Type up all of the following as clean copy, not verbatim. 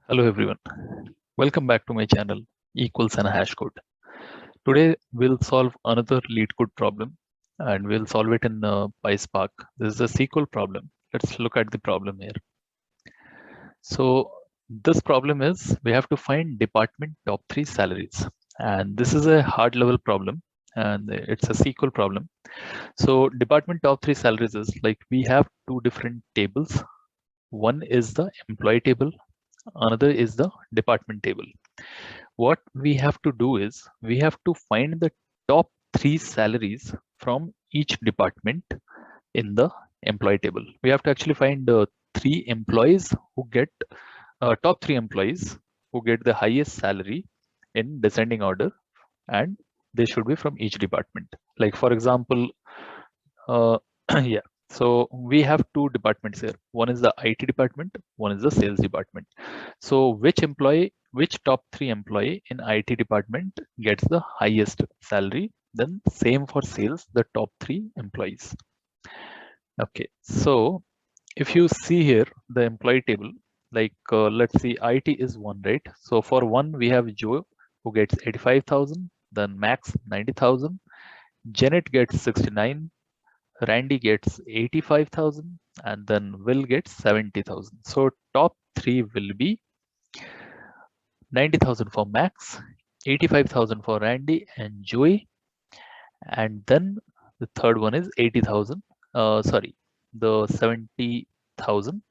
Hello everyone, welcome back to my channel Equals and Hash Code. Today we'll solve another lead code problem and we'll solve it in PySpark. This is a SQL problem. Let's look at the problem here. So this problem is we have to find department top 3 salaries, and this is a hard level problem and it's a SQL problem. So department top 3 salaries is like we have two different tables. One is the employee table, another is the department table. What we have to do is we have to find the top 3 salaries from each department in the employee table. We have to actually find three employees who get top 3 employees who get the highest salary in descending order, and they should be from each department. Like for example, uh, yeah. So we have two departments here. One is the IT department, one is the sales department. So which top 3 employee in IT department gets the highest salary? Then same for sales, the top 3 employees. Okay, so if you see here the employee table, like let's see, IT is 1, right? So for 1 we have Joe who gets 85,000, then Max 90,000, Janet gets 69, Randy gets 85,000, and then Will gets 70,000. So top 3 will be 90,000 for Max, 85,000 for Randy and Joey, and then the third one is 80,000. Sorry, the 70,000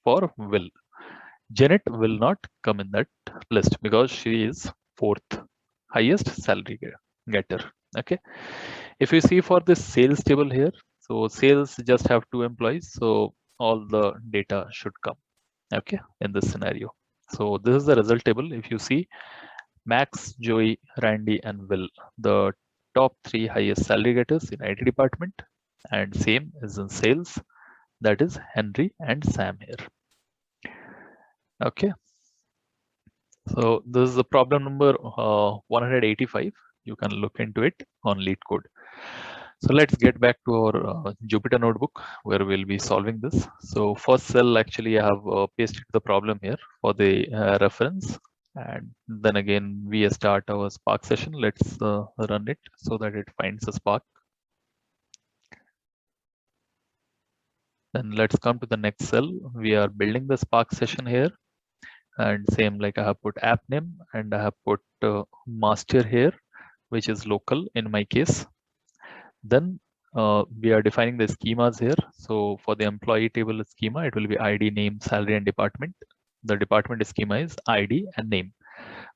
for Will. Janet will not come in that list because she is fourth highest salary getter. Okay. If you see for this sales table here, so sales just have 2 employees, so all the data should come. Okay, in this scenario. So this is the result table. If you see Max, Joey, Randy, and Will, the top 3 highest salary getters in IT department, and same is in sales, that is Henry and Sam here. Okay, so this is the problem number 185. You can look into it on LeetCode. So let's get back to our Jupyter notebook where we'll be solving this. So first cell, actually I have pasted the problem here for the reference. And then again, we start our Spark session. Let's run it so that it finds a Spark. Then let's come to the next cell. We are building the Spark session here. And same, like I have put app name and I have put master here, which is local in my case. Then we are defining the schemas here. So for the employee table schema, it will be ID, name, salary, and department. The department schema is ID and name.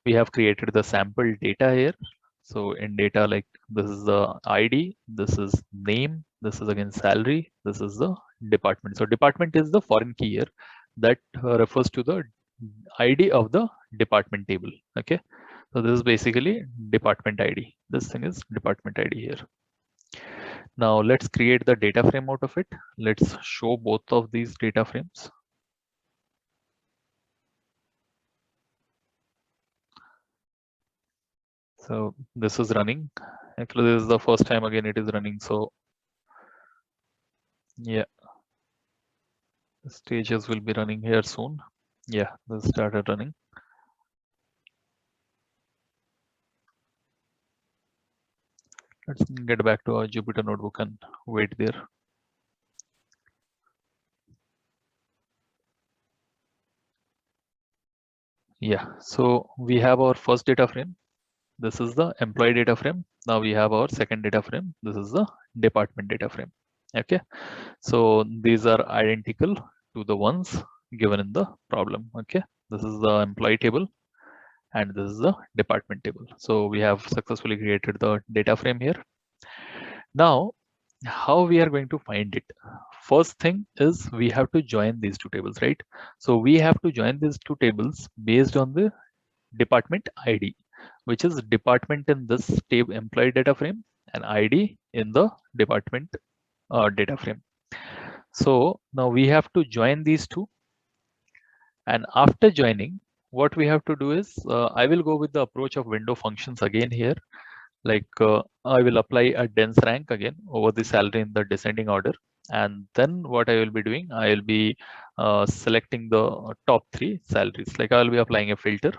We have created the sample data here. So in data, like this is the ID, this is name, this is again salary, this is the department. So department is the foreign key here that refers to the ID of the department table. Okay. So this is basically department ID. This thing is department ID here. Now let's create the data frame out of it. Let's show both of these data frames. So this is running. Actually, this is the first time again it is running. So yeah, the stages will be running here soon. Yeah, this started running. Let's get back to our Jupyter notebook and wait there. Yeah, so we have our first data frame. This is the employee data frame. Now we have our second data frame. This is the department data frame. Okay, so these are identical to the ones given in the problem. Okay, this is the employee table and this is the department table. So we have successfully created the data frame here. Now, how we are going to find it? First thing is we have to join these two tables, right? So we have to join these two tables based on the department ID, which is department in this table employee data frame and ID in the department data frame. So now we have to join these two, and after joining, what we have to do is I will go with the approach of window functions again here. Like I will apply a dense rank again over the salary in the descending order. and then what I will be doing, I will be selecting the top 3 salaries. Like I will be applying a filter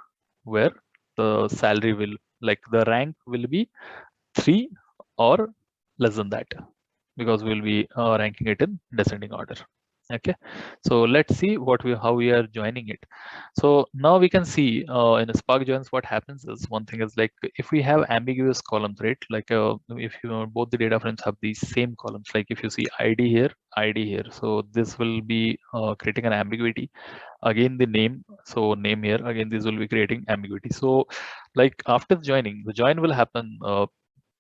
where the salary will, like the rank will be 3 or less than that, because we'll be ranking it in descending order. Okay, so let's see how we are joining it. So now we can see in Spark joins, what happens is, one thing is, like if we have ambiguous columns, right? Like if you know, both the data frames have these same columns, like if you see ID here, ID here, so this will be creating an ambiguity. Again the name, so name here, again this will be creating ambiguity. So like after joining, the join will happen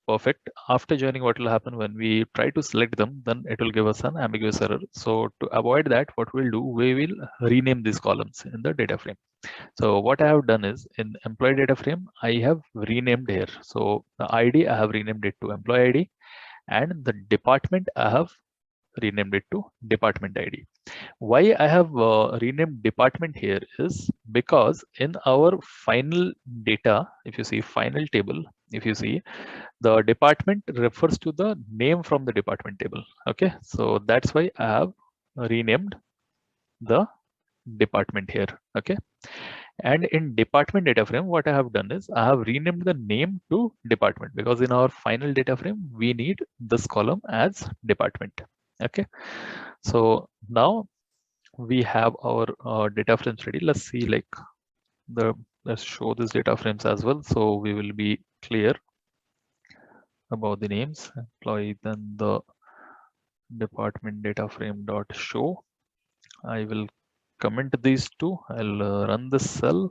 perfect. After joining, what will happen when we try to select them, then it will give us an ambiguous error. So to avoid that, what we'll do, we will rename these columns in the data frame. So what I have done is, in employee data frame, I have renamed here. So the ID, I have renamed it to employee ID, and the department, I have renamed it to department ID. Why I have renamed department here is because in our final data, if you see final table, if you see, the department refers to the name from the department table. Okay, so that's why I have renamed the department here. Okay, and in department data frame, what I have done is, I have renamed the name to department, because in our final data frame we need this column as department. Okay, so now we have our data frames ready. Let's see, like let's show this data frames as well, so we will be clear about the names. Employee, then the department data frame dot show. I will comment these two. I'll run this cell,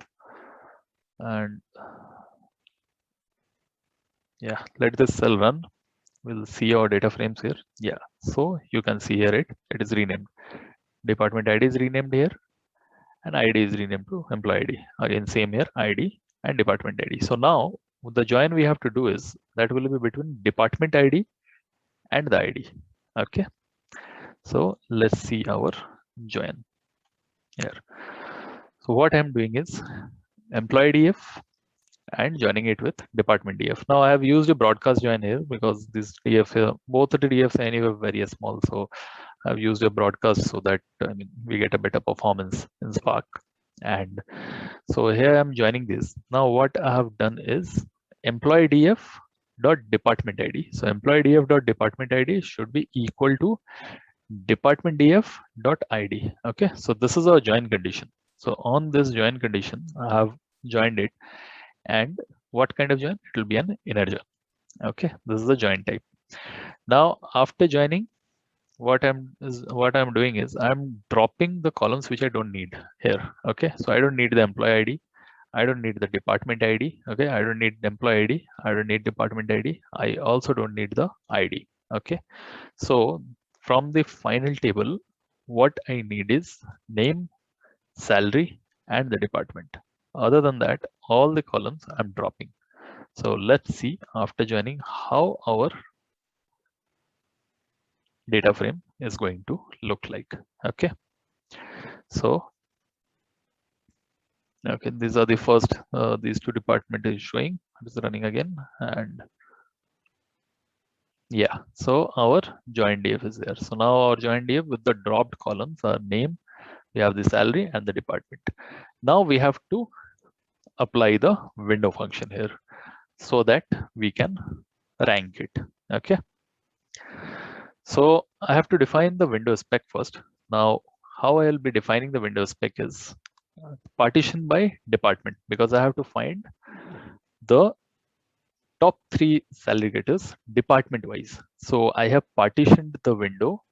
and yeah, let this cell run. We'll see our data frames here. Yeah, so you can see here it is renamed. Department ID is renamed here, and ID is renamed to employee ID. Again, same here, ID and department ID. So now the join we have to do is, that will be between department ID and the ID. Okay, so let's see our join here. So what I'm doing is employee DF and joining it with department DF. Now I have used a broadcast join here because this DF, both the DFs anyway very small. So I've used a broadcast so that we get a better performance in Spark. And so here I'm joining this. Now what I have done is employee DF dot department ID. So employee DF dot department ID should be equal to department DF dot ID. Okay, so this is our join condition. So on this join condition, I have joined it. And what kind of join? It will be an inner join. Okay, this is the join type. Now after joining, what I'm doing is, I'm dropping the columns which I don't need here. Okay, so I don't need the employee ID, I don't need the department ID. Okay, I don't need the employee ID, I don't need department ID, I also don't need the ID. Okay, so from the final table, what I need is name, salary, and the department. Other than that, all the columns I'm dropping. So let's see after joining how our data frame is going to look like. Okay, so okay, these are the first, these two department is showing, it is running again, and yeah, so our join DF is there. So now our join DF with the dropped columns are name, we have the salary and the department. Now we have to apply the window function here so that we can rank it. Okay, so I have to define the window spec first. Now how I'll be defining the window spec is partition by department, because I have to find the top 3 salary getters department wise. So I have partitioned the window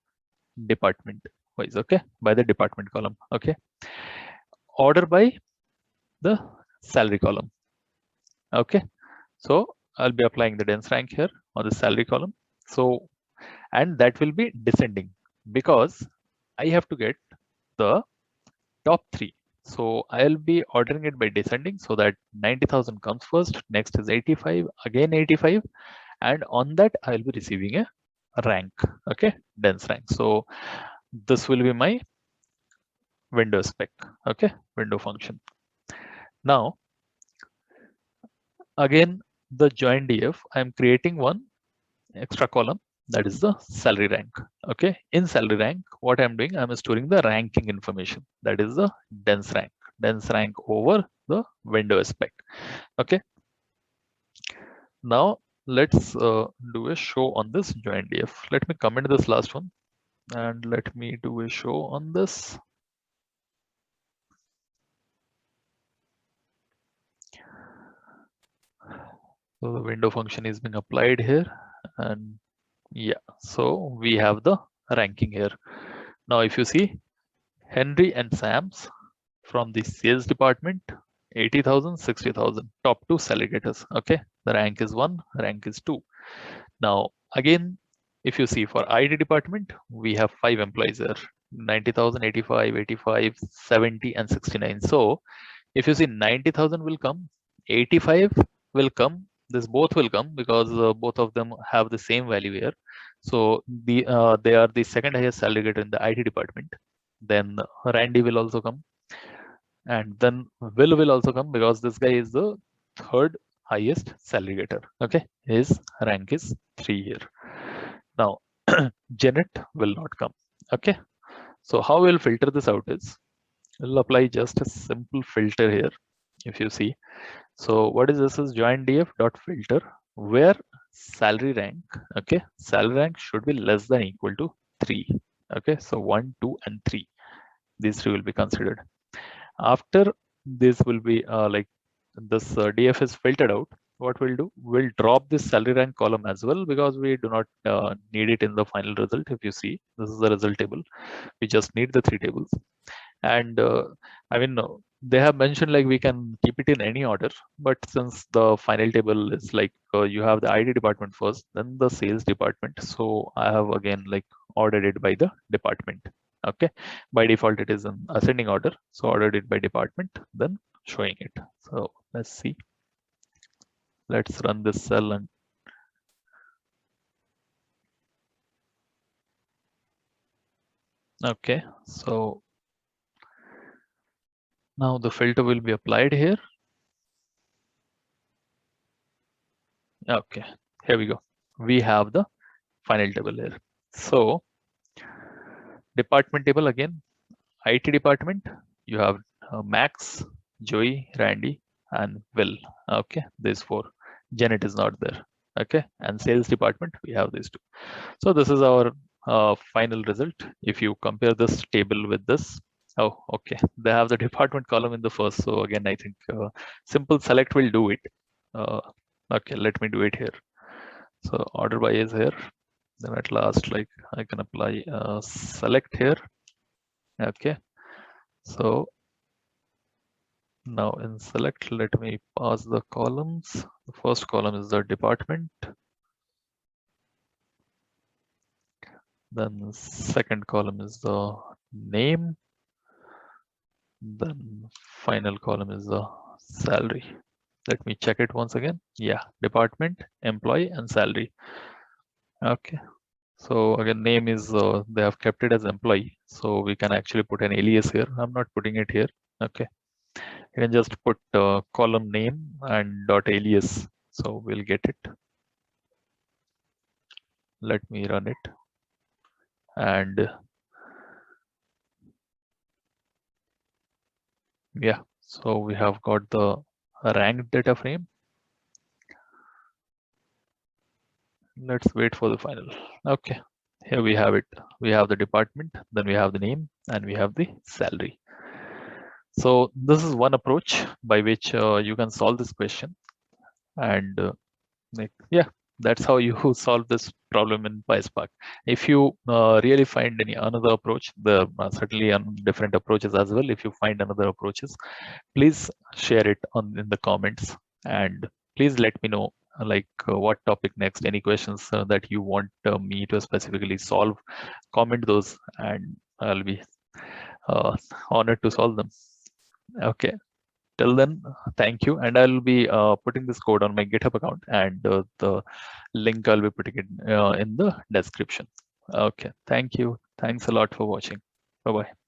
department wise, okay, by the department column. Okay, order by the salary column. Okay, so I'll be applying the dense rank here on the salary column. So, and that will be descending because I have to get the top 3. So I'll be ordering it by descending, so that 90,000 comes first, next is 85, again 85, and on that I'll be receiving a rank. Okay, dense rank. So this will be my window spec. Okay, window function. Now again, the join DF, I'm creating one extra column that is the salary rank. Okay, in salary rank, what I'm doing, I'm storing the ranking information, that is the dense rank over the window aspect. Okay, now let's do a show on this join df. Let me comment this last one and let me do a show on this. So the window function is being applied here, and yeah, so we have the ranking here. Now if you see Henry and Sam's from the sales department, 80,000, 60,000, top two salary-getters. Okay, the rank is 1, rank is 2. Now again, if you see for IT department, we have 5 employees there, 90,000, 85, 85, 70, and 69. So if you see 90,000 will come, 85 will come, this both will come because both of them have the same value here. So they are the second highest salary getter in the IT department. Then Randy will also come, and then will also come because this guy is the third highest salary getter. Okay, his rank is 3 here. Now Janet will not come. Okay, so how we'll filter this out is we'll apply just a simple filter here. If you see, so what is this is join df dot filter where salary rank, okay, salary rank should be less than equal to 3. Okay, so 1, 2, and 3, these 3 will be considered. After this will be like this df is filtered out, what we'll do, we'll drop this salary rank column as well because we do not need it in the final result. If you see, this is the result table, we just need the 3 tables. And I mean, they have mentioned like we can keep it in any order, but since the final table is like you have the IT department first, then the sales department, so I have again like ordered it by the department. Okay, by default it is in ascending order, so ordered it by department, then showing it. So let's see, let's run this cell. And okay, so now the filter will be applied here. Okay, here we go, we have the final table here. So department table again, IT department, you have Max, Joey, Randy, and Will. Okay, these 4. Janet is not there. Okay, and sales department, we have these 2. So this is our final result. If you compare this table with this, oh, okay, they have the department column in the first. So again, I think simple select will do it. Okay, let me do it here. So order by is here. Then at last, like I can apply select here. Okay, so now in select, let me pass the columns. The first column is the department. Then the second column is the name. Then final column is the salary. Let me check it once again. Yeah, department, employee, and salary. Okay. So again, name is they have kept it as employee, so we can actually put an alias here. I'm not putting it here. Okay, you can just put column name and dot alias, so we'll get it. Let me run it, and yeah, so we have got the ranked data frame. Let's wait for the final. Okay, here we have it. We have the department, then we have the name, and we have the salary. So this is one approach by which you can solve this question. And like, yeah, that's how you solve this problem in PySpark. If you really find any another approach, there are certainly different approaches as well. If you find another approaches, please share it in the comments, and please let me know like what topic next, any questions that you want me to specifically solve. Comment those and I'll be honored to solve them. Okay, till then, thank you, and I'll be putting this code on my GitHub account, and the link I'll be putting it in the description. Okay, thank you, thanks a lot for watching. Bye bye.